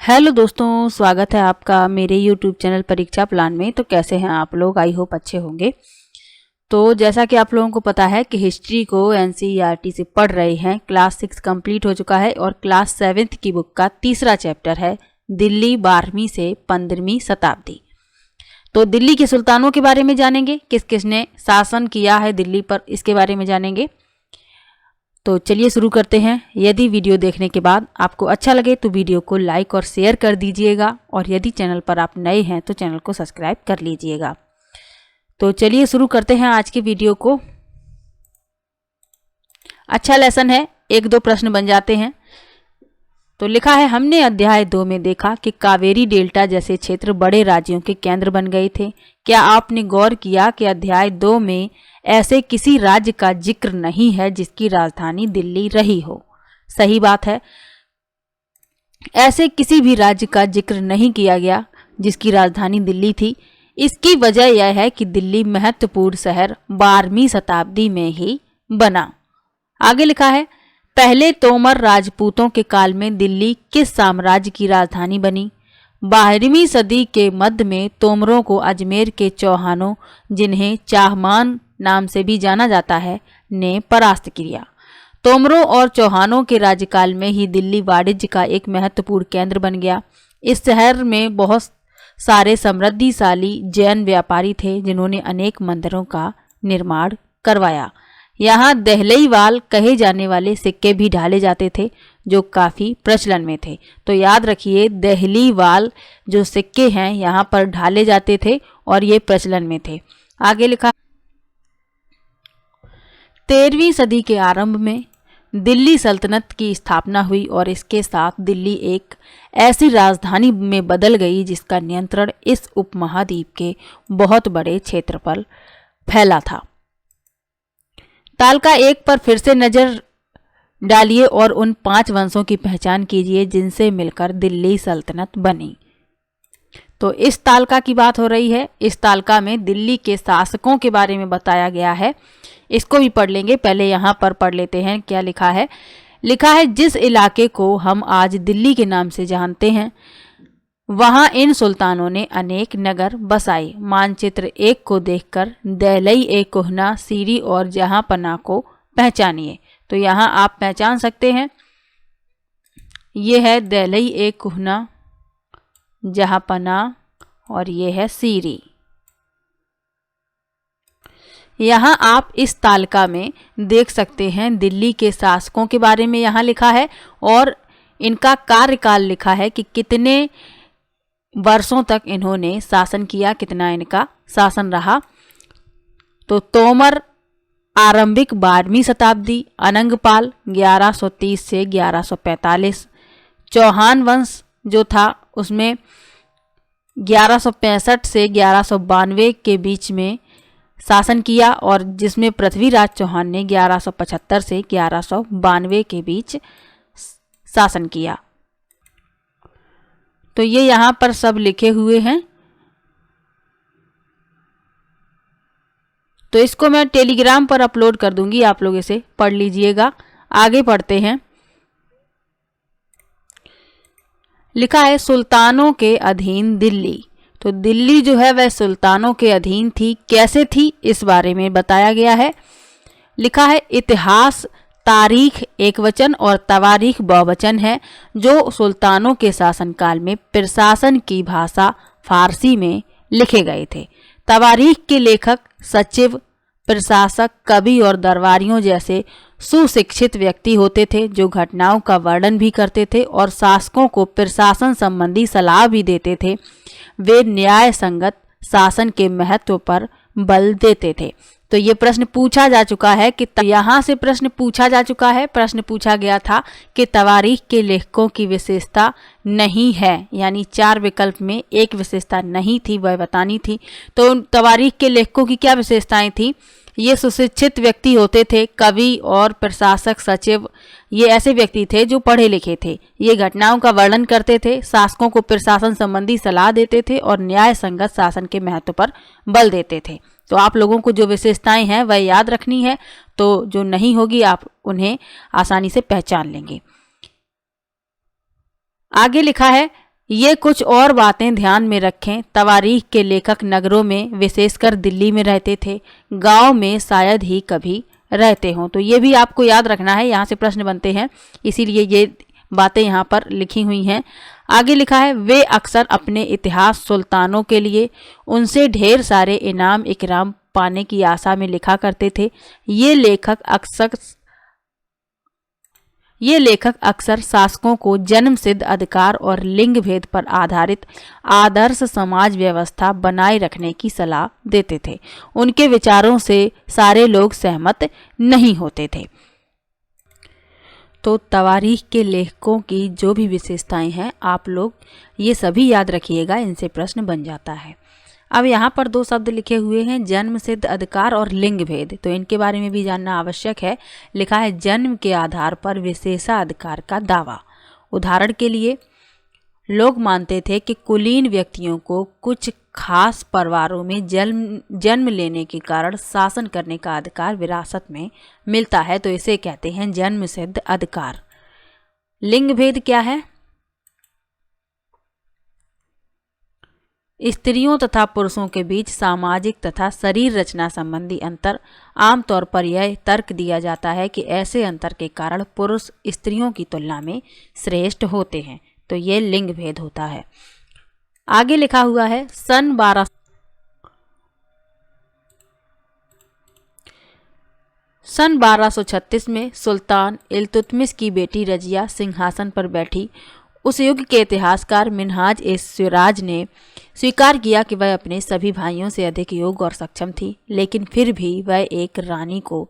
Hello दोस्तों, स्वागत है आपका मेरे YouTube चैनल परीक्षा प्लान में। तो कैसे हैं आप लोग? आई होप अच्छे होंगे। तो जैसा कि आप लोगों को पता है कि हिस्ट्री को NCERT से पढ़ रहे हैं। क्लास 6 कंप्लीट हो चुका है और क्लास 7 की बुक का तीसरा चैप्टर है दिल्ली 12वीं से 15वीं शताब्दी। तो दिल्ली के सुल्तानों के बारे में जानेंगे, किस किसने शासन किया है दिल्ली पर, इसके बारे में जानेंगे। तो चलिए शुरू करते हैं। यदि वीडियो देखने के बाद आपको अच्छा लगे तो वीडियो को लाइक और शेयर कर दीजिएगा, और यदि चैनल पर आप नए हैं तो चैनल को सब्सक्राइब कर लीजिएगा। तो चलिए शुरू करते हैं आज के वीडियो को। अच्छा लेसन है, एक दो प्रश्न बन जाते हैं। तो लिखा है, हमने अध्याय 2 में देखा कि कावेरी डेल्टा जैसे क्षेत्र बड़े राज्यों के केंद्र बन गए थे। क्या आपने गौर किया कि अध्याय 2 में ऐसे किसी राज्य का जिक्र नहीं है जिसकी राजधानी दिल्ली रही हो? सही बात है, ऐसे किसी भी राज्य का जिक्र नहीं किया गया जिसकी राजधानी दिल्ली थी। इसकी वजह यह है कि दिल्ली महत्वपूर्ण शहर 12वीं शताब्दी में ही बना। आगे लिखा है, पहले तोमर राजपूतों के काल में दिल्ली किस साम्राज्य की राजधानी बनी? 12वीं सदी के मध्य में तोमरों को अजमेर के चौहानों, जिन्हें चाहमान नाम से भी जाना जाता है, ने परास्त किया। तोमरों और चौहानों के राज्यकाल में ही दिल्ली वाणिज्य का एक महत्वपूर्ण केंद्र बन गया। इस शहर में बहुत सारे समृद्धिशाली जैन व्यापारी थे जिन्होंने अनेक मंदिरों का निर्माण करवाया। यहाँ दहलीवाल कहे जाने वाले सिक्के भी ढाले जाते थे जो काफ़ी प्रचलन में थे। तो याद रखिए, दहलीवाल जो सिक्के हैं यहाँ पर ढाले जाते थे और ये प्रचलन में थे। आगे लिखा, 13वीं सदी के आरंभ में दिल्ली सल्तनत की स्थापना हुई और इसके साथ दिल्ली एक ऐसी राजधानी में बदल गई जिसका नियंत्रण इस उपमहाद्वीप के बहुत बड़े क्षेत्र पर फैला था। तालिका 1 पर फिर से नजर डालिए और उन 5 वंशों की पहचान कीजिए जिनसे मिलकर दिल्ली सल्तनत बनी। तो इस तालिका की बात हो रही है। इस तालिका में दिल्ली के शासकों के बारे में बताया गया है। इसको भी पढ़ लेंगे, पहले यहाँ पर पढ़ लेते हैं क्या लिखा है। लिखा है, जिस इलाके को हम आज दिल्ली के नाम से जानते हैं वहाँ इन सुल्तानों ने अनेक नगर बसाए। मानचित्र 1 को देखकर दहली-ए-कोहना, सीरी और जहांपना को पहचानिए। तो यहाँ आप पहचान सकते हैं, ये है दहली-ए-कोहना, जहांपना और ये है सीरी। यहाँ आप इस तालिका में देख सकते हैं दिल्ली के शासकों के बारे में यहाँ लिखा है और इनका कार्यकाल लिखा है कि कितने वर्षों तक इन्होंने शासन किया, कितना इनका शासन रहा। तो तोमर आरंभिक 12वीं शताब्दी, अनंगपाल 1130 से 1145, चौहान वंश जो था उसमें 1165 से 1192 के बीच में शासन किया, और जिसमें पृथ्वीराज चौहान ने 1175 से 1192 के बीच शासन किया। तो ये यहाँ पर सब लिखे हुए हैं। तो इसको मैं टेलीग्राम पर अपलोड कर दूंगी, आप लोग इसे पढ़ लीजिएगा। आगे पढ़ते हैं। लिखा है, सुल्तानों के अधीन दिल्ली। तो दिल्ली जो है वह सुल्तानों के अधीन थी। कैसे थी, इस बारे में बताया गया है। लिखा है, इतिहास तारीख एकवचन और तवारीख बहुवचन है जो सुल्तानों के शासनकाल में प्रशासन की भाषा फारसी में लिखे गए थे। तवारीख के लेखक सचिव, प्रशासक, कवि और दरबारियों जैसे सुशिक्षित व्यक्ति होते थे जो घटनाओं का वर्णन भी करते थे और शासकों को प्रशासन संबंधी सलाह भी देते थे। वे न्याय संगत शासन के महत्व पर बल देते थे। तो ये प्रश्न पूछा जा चुका है कि यहाँ से प्रश्न पूछा जा चुका है। प्रश्न पूछा गया था कि तवारीख के लेखकों की विशेषता नहीं है, यानी 4 विकल्प में एक विशेषता नहीं थी, वह बतानी थी। तो तवारीख के लेखकों की क्या विशेषताएं थी? ये सुशिक्षित व्यक्ति होते थे, कवि और प्रशासक, सचिव, ये ऐसे व्यक्ति थे जो पढ़े लिखे थे। ये घटनाओं का वर्णन करते थे, शासकों को प्रशासन संबंधी सलाह देते थे और न्याय संगत शासन के महत्व पर बल देते थे। तो आप लोगों को जो विशेषताएं हैं वह याद रखनी है, तो जो नहीं होगी आप उन्हें आसानी से पहचान लेंगे। आगे लिखा है, ये कुछ और बातें ध्यान में रखें। तवारीख के लेखक नगरों में, विशेषकर दिल्ली में रहते थे, गांव में शायद ही कभी रहते हों। तो ये भी आपको याद रखना है, यहाँ से प्रश्न बनते हैं, इसीलिए ये बातें यहाँ पर लिखी हुई हैं। आगे लिखा है, वे अक्सर अपने इतिहास सुल्तानों के लिए उनसे ढेर सारे इनाम इकराम पाने की आशा में लिखा करते थे। ये लेखक अक्सर शासकों को जन्म सिद्ध अधिकार और लिंग भेद पर आधारित आदर्श समाज व्यवस्था बनाए रखने की सलाह देते थे। उनके विचारों से सारे लोग सहमत नहीं होते थे। तो तवारीख के लेखकों की जो भी विशेषताएं हैं आप लोग ये सभी याद रखिएगा, इनसे प्रश्न बन जाता है। अब यहाँ पर दो शब्द लिखे हुए हैं, जन्म सिद्ध अधिकार और लिंग भेद, तो इनके बारे में भी जानना आवश्यक है। लिखा है, जन्म के आधार पर विशेषाधिकार का दावा। उदाहरण के लिए लोग मानते थे कि कुलीन व्यक्तियों को कुछ खास परिवारों में जन्म लेने के कारण शासन करने का अधिकार विरासत में मिलता है, तो इसे कहते हैं जन्म सिद्ध अधिकार। लिंग भेद क्या है? स्त्रियों तथा पुरुषों के बीच सामाजिक तथा शरीर रचना संबंधी अंतर। आमतौर पर यह तर्क दिया जाता है कि ऐसे अंतर के कारण पुरुष स्त्रियों की तुलना में श्रेष्ठ होते हैं, तो ये लिंग भेद होता है। आगे लिखा हुआ है, सन 1236 में सुल्तान इल्तुतमिश की बेटी रजिया सिंहासन पर बैठी। उस युग के इतिहासकार मिन्हाज ए सिराज ने स्वीकार किया कि वह अपने सभी भाइयों से अधिक योग्य और सक्षम थी, लेकिन फिर भी वह एक रानी को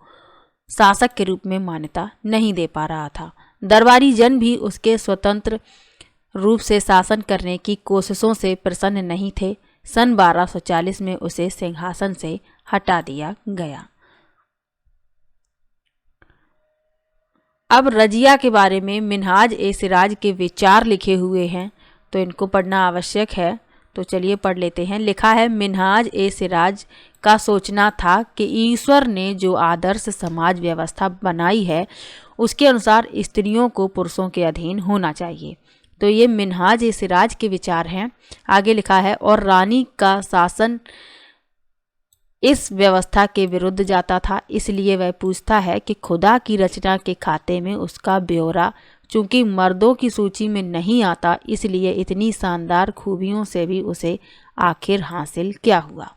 शासक के रूप में मान्यता नहीं दे पा रहा था। दरबारी जन भी उसके स्वतंत्र रूप से शासन करने की कोशिशों से प्रसन्न नहीं थे। सन 1240 में उसे सिंहासन से हटा दिया गया। अब रजिया के बारे में मिन्हाज ए सिराज के विचार लिखे हुए हैं, तो इनको पढ़ना आवश्यक है, तो चलिए पढ़ लेते हैं। लिखा है, मिन्हाज ए सिराज का सोचना था कि ईश्वर ने जो आदर्श समाज व्यवस्था बनाई है उसके अनुसार स्त्रियों को पुरुषों के अधीन होना चाहिए। तो ये मिन्हाज ए सिराज के विचार हैं। आगे लिखा है, और रानी का शासन इस व्यवस्था के विरुद्ध जाता था, इसलिए वह पूछता है कि खुदा की रचना के खाते में उसका ब्यौरा चूंकि मर्दों की सूची में नहीं आता, इसलिए इतनी शानदार खूबियों से भी उसे आखिर हासिल क्या हुआ।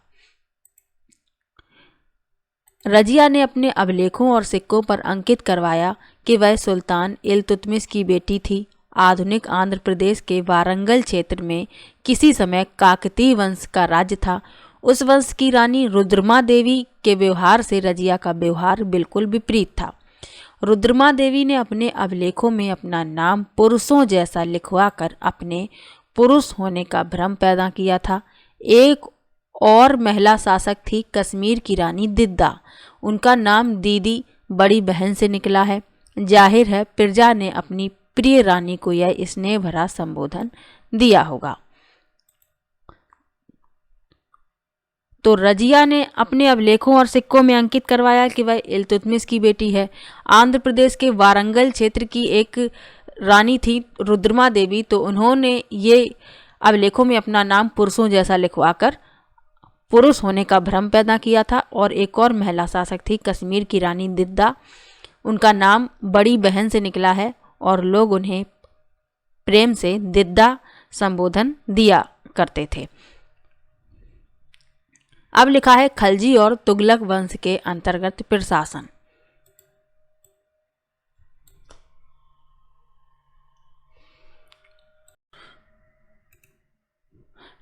रजिया ने अपने अभिलेखों और सिक्कों पर अंकित करवाया कि वह सुल्तान इल्तुतमिश की बेटी थी। आधुनिक आंध्र प्रदेश के वारंगल क्षेत्र में किसी समय काकतीय वंश का राज्य था। उस वंश की रानी रुद्रमा देवी के व्यवहार से रजिया का व्यवहार बिल्कुल विपरीत था। रुद्रमा देवी ने अपने अभिलेखों में अपना नाम पुरुषों जैसा लिखवाकर अपने पुरुष होने का भ्रम पैदा किया था। एक और महिला शासक थी कश्मीर की रानी दिद्दा। उनका नाम दीदी बड़ी बहन से निकला है। जाहिर है प्रजा ने अपनी प्रिय रानी को यह स्नेह भरा संबोधन दिया होगा। तो रजिया ने अपने अभिलेखों और सिक्कों में अंकित करवाया कि वह इल्तुतमिश की बेटी है। आंध्र प्रदेश के वारंगल क्षेत्र की एक रानी थी रुद्रमा देवी, तो उन्होंने ये अभिलेखों में अपना नाम पुरुषों जैसा लिखवाकर पुरुष होने का भ्रम पैदा किया था। और एक और महिला शासक थी कश्मीर की रानी दिद्दा। उनका नाम बड़ी बहन से निकला है और लोग उन्हें प्रेम से दिद्दा संबोधन दिया करते थे। अब लिखा है, खलजी और तुगलक वंश के अंतर्गत प्रशासन।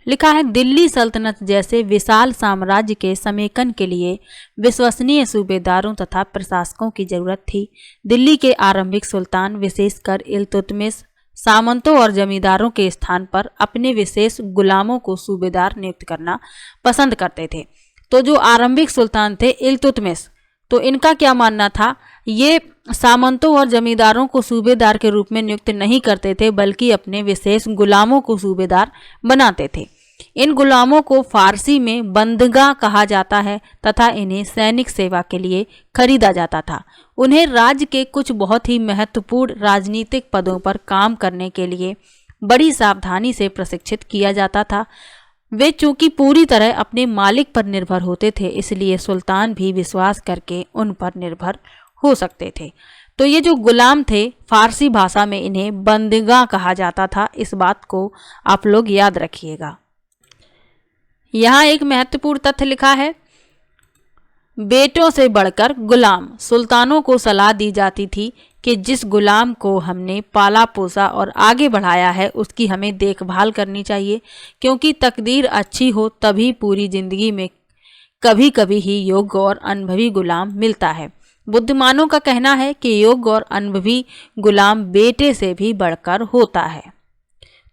लिखा है, दिल्ली सल्तनत जैसे विशाल साम्राज्य के समेकन के लिए विश्वसनीय सूबेदारों तथा प्रशासकों की जरूरत थी। दिल्ली के आरंभिक सुल्तान विशेषकर इल्तुतमिश सामंतों और जमींदारों के स्थान पर अपने विशेष गुलामों को सूबेदार नियुक्त करना पसंद करते थे। तो जो आरंभिक सुल्तान थे इल्तुतमिश, तो इनका क्या मानना था, ये सामंतों और जमींदारों को सूबेदार के रूप में नियुक्त नहीं करते थे, बल्कि अपने विशेष गुलामों को सूबेदार बनाते थे। इन गुलामों को फारसी में बंदगा कहा जाता है तथा इन्हें सैनिक सेवा के लिए खरीदा जाता था। उन्हें राज्य के कुछ बहुत ही महत्वपूर्ण राजनीतिक पदों पर काम करने के लिए बड़ी सावधानी से प्रशिक्षित किया जाता था। वे चूंकि पूरी तरह अपने मालिक पर निर्भर होते थे, इसलिए सुल्तान भी विश्वास करके उन पर निर्भर हो सकते थे। तो ये जो गुलाम थे, फारसी भाषा में इन्हें बंदिगा कहा जाता था। इस बात को आप लोग याद रखिएगा। यहाँ एक महत्वपूर्ण तथ्य लिखा है, बेटों से बढ़कर गुलाम। सुल्तानों को सलाह दी जाती थी कि जिस गुलाम को हमने पाला पोसा और आगे बढ़ाया है उसकी हमें देखभाल करनी चाहिए, क्योंकि तकदीर अच्छी हो तभी पूरी जिंदगी में कभी कभी ही योग्य और अनुभवी गुलाम मिलता है। बुद्धिमानों का कहना है कि योग्य और अनुभवी गुलाम बेटे से भी बढ़कर होता है।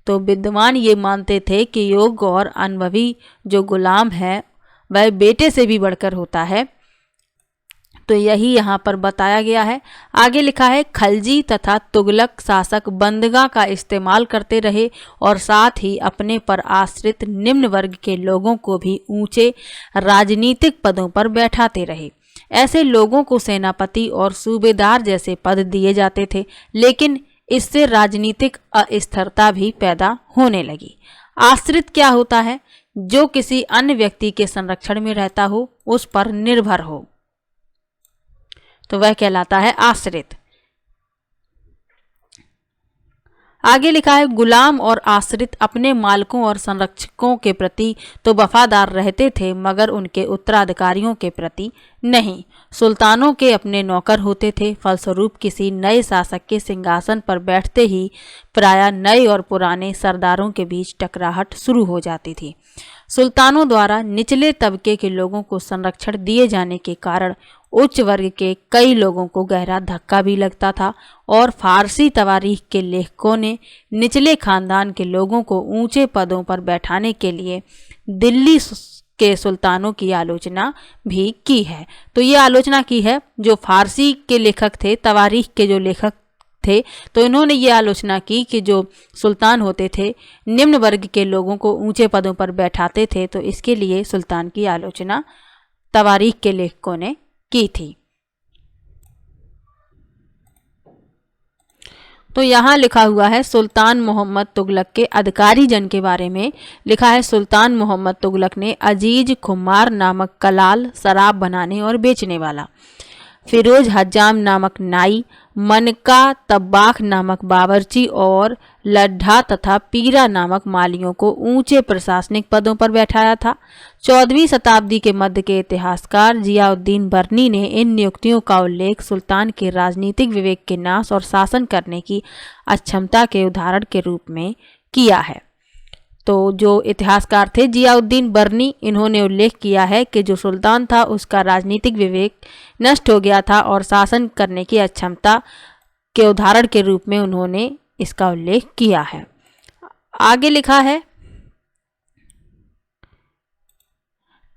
तो विद्वान ये मानते थे कि योग्य और अनुभवी जो गुलाम है वह बेटे से भी बढ़कर होता है। तो यही यहाँ पर बताया गया है। आगे लिखा है, खलजी तथा तुगलक शासक बंदगा का इस्तेमाल करते रहे और साथ ही अपने पर आश्रित निम्न वर्ग के लोगों को भी ऊंचे राजनीतिक पदों पर बैठाते रहे। ऐसे लोगों को सेनापति और सूबेदार जैसे पद दिए जाते थे, लेकिन इससे राजनीतिक अस्थिरता भी पैदा होने लगी। आश्रित क्या होता है? जो किसी अन्य व्यक्ति के संरक्षण में रहता हो, उस पर निर्भर हो, तो वह कहलाता है आश्रित। आगे लिखा है, गुलाम और आश्रित अपने मालिकों और संरक्षकों के प्रति तो वफादार रहते थे, मगर उनके उत्तराधिकारियों के प्रति नहीं। सुल्तानों के अपने नौकर होते थे। फलस्वरूप किसी नए शासक के सिंहासन पर बैठते ही प्रायः नए और पुराने सरदारों के बीच टकराहट शुरू हो जाती थी। सुल्तानों द्वारा निचले तबके के लोगों को संरक्षण दिए जाने के कारण उच्च वर्ग के कई लोगों को गहरा धक्का भी लगता था और फारसी तवारीख के लेखकों ने निचले खानदान के लोगों को ऊंचे पदों पर बैठाने के लिए दिल्ली के सुल्तानों की आलोचना भी की है। तो ये आलोचना की है जो फारसी के लेखक थे, तवारीख के जो लेखक थे, तो इन्होंने ये आलोचना की कि जो सुल्तान होते थे निम्न वर्ग के लोगों को ऊंचे पदों पर बैठाते थे, तो इसके लिए सुल्तान की आलोचना तवारीख के लेखकों ने की थी। तो यहाँ लिखा हुआ है, सुल्तान मोहम्मद तुगलक के अधिकारी जन के बारे में लिखा है, सुल्तान मोहम्मद तुगलक ने अजीज खुमार नामक कलाल शराब बनाने और बेचने वाला, फिरोज हज्जाम नामक नाई, मनका तब्बाख नामक बावर्ची और लड्ढा तथा पीरा नामक मालियों को ऊंचे प्रशासनिक पदों पर बैठाया था। 14वीं शताब्दी के मध्य के इतिहासकार जियाउद्दीन बर्नी ने इन नियुक्तियों का उल्लेख सुल्तान के राजनीतिक विवेक के नाश और शासन करने की अक्षमता के उदाहरण के रूप में किया है। तो जो इतिहासकार थे जियाउद्दीन बर्नी, इन्होंने उल्लेख किया है कि जो सुल्तान था उसका राजनीतिक विवेक नष्ट हो गया था और शासन करने की अक्षमता के उदाहरण के रूप में उन्होंने इसका उल्लेख किया है। आगे लिखा है,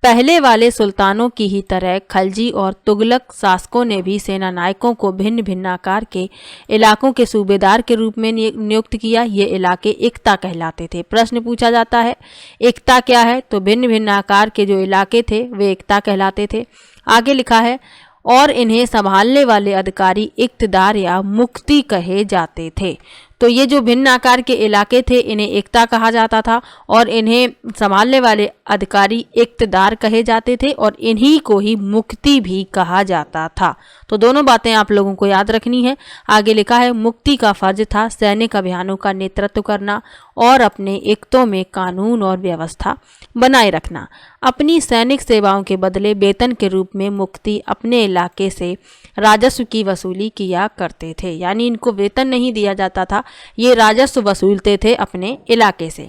पहले वाले सुल्तानों की ही तरह खलजी और तुगलक शासकों ने भी सेना नायकों को भिन्न भिन्न आकार के इलाकों के सूबेदार के रूप में नियुक्त किया। ये इलाके एकता कहलाते थे। प्रश्न पूछा जाता है, एकता क्या है? तो भिन्न भिन्न आकार के जो इलाके थे वे एकता कहलाते थे। आगे लिखा है, और इन्हें संभालने वाले अधिकारी इक्तदार या मुक्ति कहे जाते थे। तो ये जो भिन्न आकार के इलाके थे इन्हें एकता कहा जाता था और इन्हें संभालने वाले अधिकारी इक्तदार कहे जाते थे और इन्हीं को ही मुक्ति भी कहा जाता था। तो दोनों बातें आप लोगों को याद रखनी है। आगे लिखा है, मुक्ति का फर्ज था सैनिक अभियानों का नेतृत्व करना और अपने इक्तों में कानून और व्यवस्था बनाए रखना। अपनी सैनिक सेवाओं के बदले वेतन के रूप में मुक्ति अपने इलाके से राजस्व की वसूली किया करते थे। यानी इनको वेतन नहीं दिया जाता था, ये राजस्व वसूलते थे अपने इलाके से।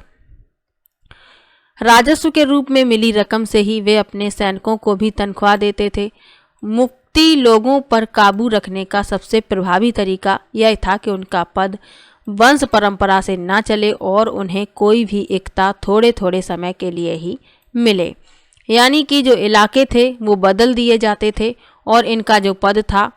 राजस्व के रूप में मिली रकम से ही वे अपने सैनिकों को भी तनख्वाह देते थे। मुक्ति लोगों पर काबू रखने का सबसे प्रभावी तरीका यह था कि उनका पद वंश परंपरा से ना चले और उन्हें कोई भी एकता थोड़े थोड़े समय के लिए ही मिले। यानी कि जो इलाके थे वो बदल दिए जाते थे और इनका जो पद था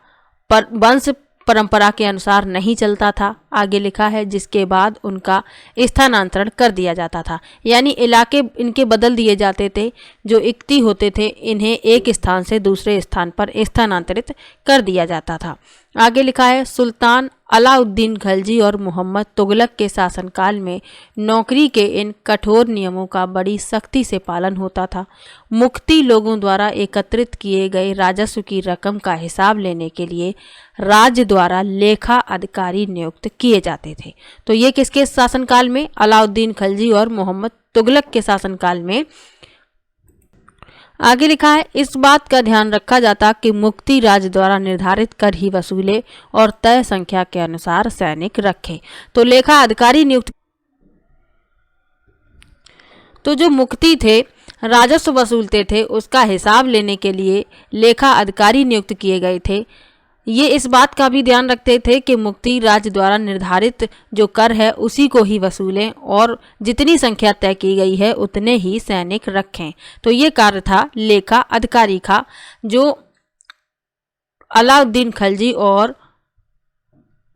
पर वंश परंपरा के अनुसार नहीं चलता था, आगे लिखा है, जिसके बाद उनका स्थानांतरण कर दिया जाता था। यानी इलाके इनके बदल दिए जाते थे। जो इक्ती होते थे इन्हें एक स्थान से दूसरे स्थान पर स्थानांतरित कर दिया जाता था। आगे लिखा है, सुल्तान अलाउद्दीन खिलजी और मोहम्मद तुगलक के शासनकाल में नौकरी के इन कठोर नियमों का बड़ी सख्ती से पालन होता था। मुक्ती लोगों द्वारा एकत्रित किए गए राजस्व की रकम का हिसाब लेने के लिए राज्य द्वारा लेखा अधिकारी नियुक्त किए जाते थे। तो ये किसके शासनकाल में? अलाउद्दीन खिलजी और मोहम्मद तुगलक के शासनकाल में। आगे लिखा है, इस बात का ध्यान रखा जाता कि मुक्ति राज्य द्वारा निर्धारित कर ही वसूले और तय संख्या के अनुसार सैनिक रखे। तो लेखा अधिकारी नियुक्त, तो जो मुक्ति थे राजस्व वसूलते थे उसका हिसाब लेने के लिए लेखा अधिकारी नियुक्त किए गए थे। ये इस बात का भी ध्यान रखते थे कि मुक्ति राज्य द्वारा निर्धारित जो कर है उसी को ही वसूलें और जितनी संख्या तय की गई है उतने ही सैनिक रखें। तो ये कार्य था लेखा अधिकारी का, जो अलाउद्दीन खिलजी और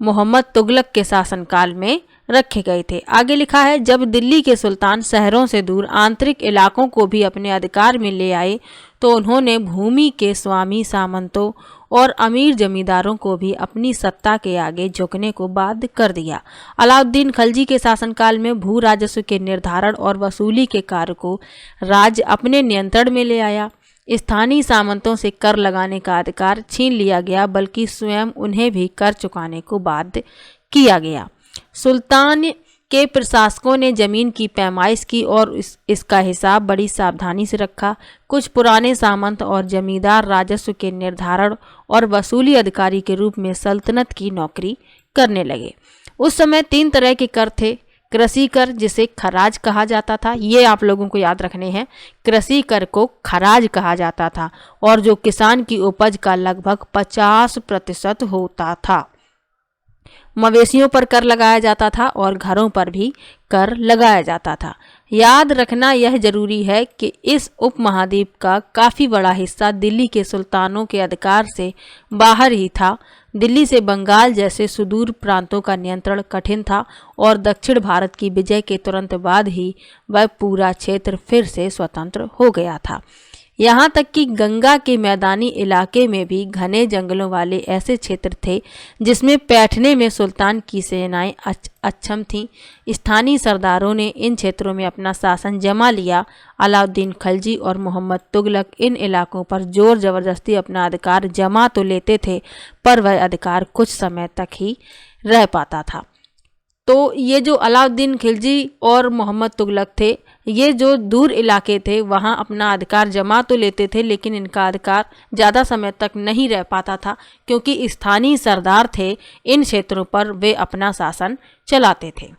मोहम्मद तुगलक के शासनकाल में रखे गए थे। आगे लिखा है, जब दिल्ली के सुल्तान शहरों से दूर आंतरिक इलाकों को भी अपने अधिकार में ले आए तो उन्होंने भूमि के स्वामी सामंतों और अमीर जमींदारों को भी अपनी सत्ता के आगे झुकने को बाध्य कर दिया। अलाउद्दीन खिलजी के शासनकाल में भू राजस्व के निर्धारण और वसूली के कार्य को राज्य अपने नियंत्रण में ले आया। स्थानीय सामंतों से कर लगाने का अधिकार छीन लिया गया, बल्कि स्वयं उन्हें भी कर चुकाने को बाध्य किया गया। सुल्तान के प्रशासकों ने जमीन की पैमाइश की और इसका हिसाब बड़ी सावधानी से रखा। कुछ पुराने सामंत और जमींदार राजस्व के निर्धारण और वसूली अधिकारी के रूप में सल्तनत की नौकरी करने लगे। उस समय 3 तरह के कर थे। कृषि कर, जिसे खराज कहा जाता था, ये आप लोगों को याद रखने हैं। कृषि कर को खराज कहा जाता था और जो किसान की उपज का लगभग 50% होता था। मवेशियों पर कर लगाया जाता था और घरों पर भी कर लगाया जाता था। याद रखना यह जरूरी है कि इस उपमहाद्वीप का काफ़ी बड़ा हिस्सा दिल्ली के सुल्तानों के अधिकार से बाहर ही था। दिल्ली से बंगाल जैसे सुदूर प्रांतों का नियंत्रण कठिन था और दक्षिण भारत की विजय के तुरंत बाद ही वह पूरा क्षेत्र फिर से स्वतंत्र हो गया था। यहाँ तक कि गंगा के मैदानी इलाके में भी घने जंगलों वाले ऐसे क्षेत्र थे जिसमें बैठने में सुल्तान की सेनाएं अक्षम थीं। स्थानीय सरदारों ने इन क्षेत्रों में अपना शासन जमा लिया। अलाउद्दीन खिलजी और मोहम्मद तुगलक इन इलाकों पर जोर जबरदस्ती अपना अधिकार जमा तो लेते थे, पर वह अधिकार कुछ समय तक ही रह पाता था। तो ये जो अलाउद्दीन खिलजी और मोहम्मद तुगलक थे, ये जो दूर इलाके थे वहाँ अपना अधिकार जमा तो लेते थे, लेकिन इनका अधिकार ज़्यादा समय तक नहीं रह पाता था क्योंकि स्थानीय सरदार थे इन क्षेत्रों पर, वे अपना शासन चलाते थे।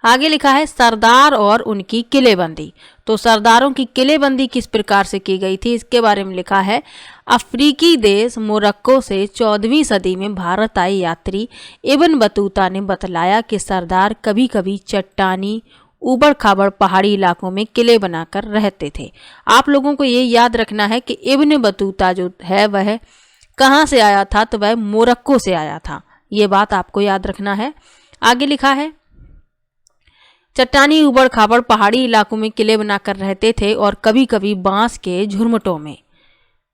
आगे लिखा है, सरदार और उनकी किलेबंदी। तो सरदारों की किलेबंदी किस प्रकार से की गई थी, इसके बारे में लिखा है, अफ्रीकी देश मोरक्को से 14वीं सदी में भारत आए यात्री इब्न बतूता ने बतलाया कि सरदार कभी कभी चट्टानी ऊबड़ खाबड़ पहाड़ी इलाकों में किले बनाकर रहते थे। आप लोगों को ये याद रखना है कि इब्न बतूता जो है वह कहाँ से आया था, तो वह मोरक्को से आया था। ये बात आपको याद रखना है। आगे लिखा है, चट्टानी ऊबड़ खाबड़ पहाड़ी इलाकों में किले बनाकर रहते थे और कभी कभी बांस के झुरमुटों में।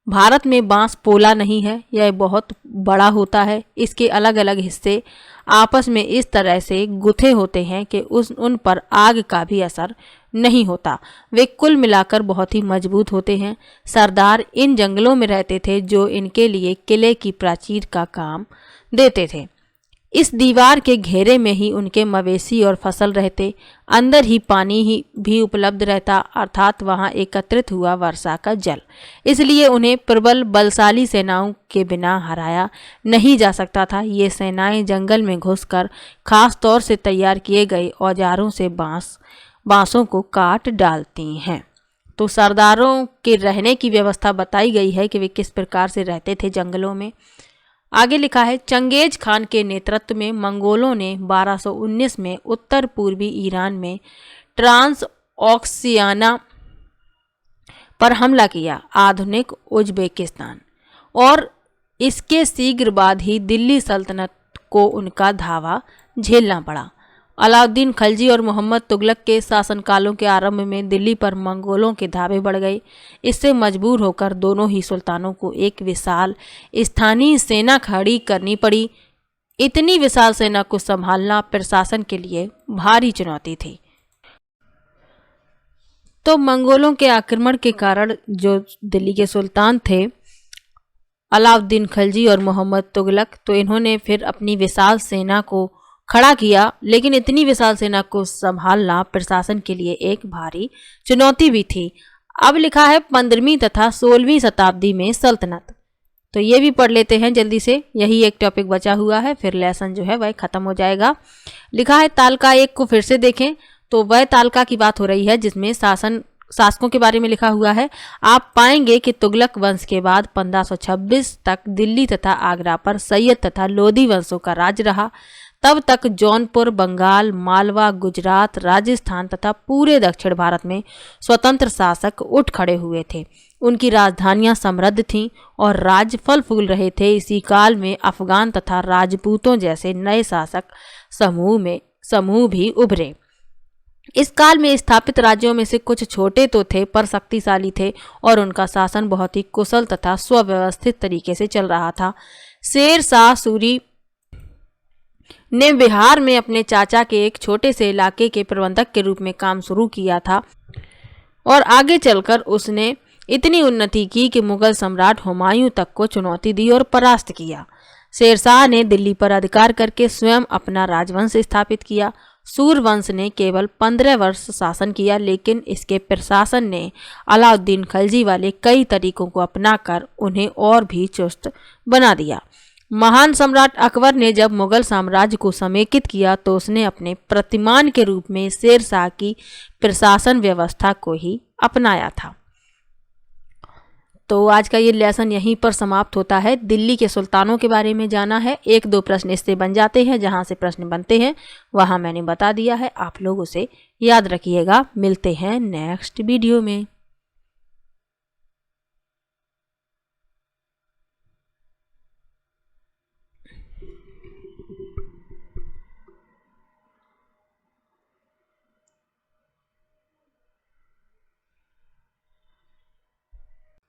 भारत में बांस पोला नहीं है, यह बहुत बड़ा होता है। इसके अलग अलग हिस्से आपस में इस तरह से गुथे होते हैं कि उन पर आग का भी असर नहीं होता। वे कुल मिलाकर बहुत ही मजबूत होते हैं। सरदार इन जंगलों में रहते थे जो इनके लिए किले की प्राचीर का काम देते थे। इस दीवार के घेरे में ही उनके मवेशी और फसल रहते। अंदर ही पानी ही भी उपलब्ध रहता, अर्थात वहाँ एकत्रित हुआ वर्षा का जल। इसलिए उन्हें प्रबल बलशाली सेनाओं के बिना हराया नहीं जा सकता था। ये सेनाएं जंगल में घुसकर खास तौर से तैयार किए गए औजारों से बांसों को काट डालती हैं। तो सरदारों के रहने की व्यवस्था बताई गई है कि वे किस प्रकार से रहते थे जंगलों में। आगे लिखा है, चंगेज खान के नेतृत्व में मंगोलों ने 1219 में उत्तर पूर्वी ईरान में ट्रांस ऑक्सियाना पर हमला किया, आधुनिक उज्बेकिस्तान, और इसके शीघ्र बाद ही दिल्ली सल्तनत को उनका धावा झेलना पड़ा। अलाउद्दीन खिलजी और मोहम्मद तुगलक के शासनकालों के आरंभ में दिल्ली पर मंगोलों के धावे बढ़ गए। इससे मजबूर होकर दोनों ही सुल्तानों को एक विशाल स्थानीय सेना खड़ी करनी पड़ी। इतनी विशाल सेना को संभालना प्रशासन के लिए भारी चुनौती थी। तो मंगोलों के आक्रमण के कारण जो दिल्ली के सुल्तान थे अलाउद्दीन खिलजी और मोहम्मद तुगलक, तो इन्होंने फिर अपनी विशाल सेना को खड़ा किया, लेकिन इतनी विशाल सेना को संभालना प्रशासन के लिए एक भारी चुनौती भी थी। अब लिखा है 15वीं तथा 16वीं शताब्दी में सल्तनत। तो ये भी पढ़ लेते हैं जल्दी से, यही एक टॉपिक बचा हुआ है, फिर लेसन जो है वह खत्म हो जाएगा। लिखा है तालका 1 को फिर से देखें, तो वह तालका की बात हो रही है जिसमें शासकों के बारे में लिखा हुआ है। आप पाएंगे कि तुगलक वंश के बाद 1526 तक दिल्ली तथा आगरा पर सैयद तथा लोधी वंशों का राज रहा। तब तक जौनपुर, बंगाल, मालवा, गुजरात, राजस्थान तथा पूरे दक्षिण भारत में स्वतंत्र शासक उठ खड़े हुए थे। उनकी राजधानियां समृद्ध थीं और राज्य फल फूल रहे थे। इसी काल में अफगान तथा राजपूतों जैसे नए शासक समूह भी उभरे। इस काल में स्थापित राज्यों में से कुछ छोटे तो थे पर शक्तिशाली थे और उनका शासन बहुत ही कुशल तथा सुव्यवस्थित तरीके से चल रहा था। शेर शाह सूरी ने बिहार में अपने चाचा के एक छोटे से इलाके के प्रबंधक के रूप में काम शुरू किया था और आगे चलकर उसने इतनी उन्नति की कि मुगल सम्राट हुमायूं तक को चुनौती दी और परास्त किया। शेरशाह ने दिल्ली पर अधिकार करके स्वयं अपना राजवंश स्थापित किया। सूरवंश ने केवल 15 वर्ष शासन किया, लेकिन इसके प्रशासन ने अलाउद्दीन खिलजी वाले कई तरीकों को अपनाकर उन्हें और भी चुस्त बना दिया। महान सम्राट अकबर ने जब मुगल साम्राज्य को समेकित किया तो उसने अपने प्रतिमान के रूप में शेरशाह की प्रशासन व्यवस्था को ही अपनाया था। तो आज का ये लेसन यहीं पर समाप्त होता है। दिल्ली के सुल्तानों के बारे में जाना है, 1-2 प्रश्न इससे बन जाते हैं, जहां से प्रश्न बनते हैं वहां मैंने बता दिया है, आप लोग उसे याद रखिएगा। मिलते हैं नेक्स्ट वीडियो में।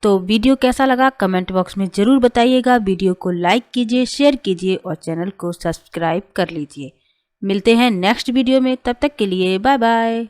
तो वीडियो कैसा लगा कमेंट बॉक्स में ज़रूर बताइएगा। वीडियो को लाइक कीजिए, शेयर कीजिए और चैनल को सब्सक्राइब कर लीजिए। मिलते हैं नेक्स्ट वीडियो में, तब तक के लिए बाय बाय।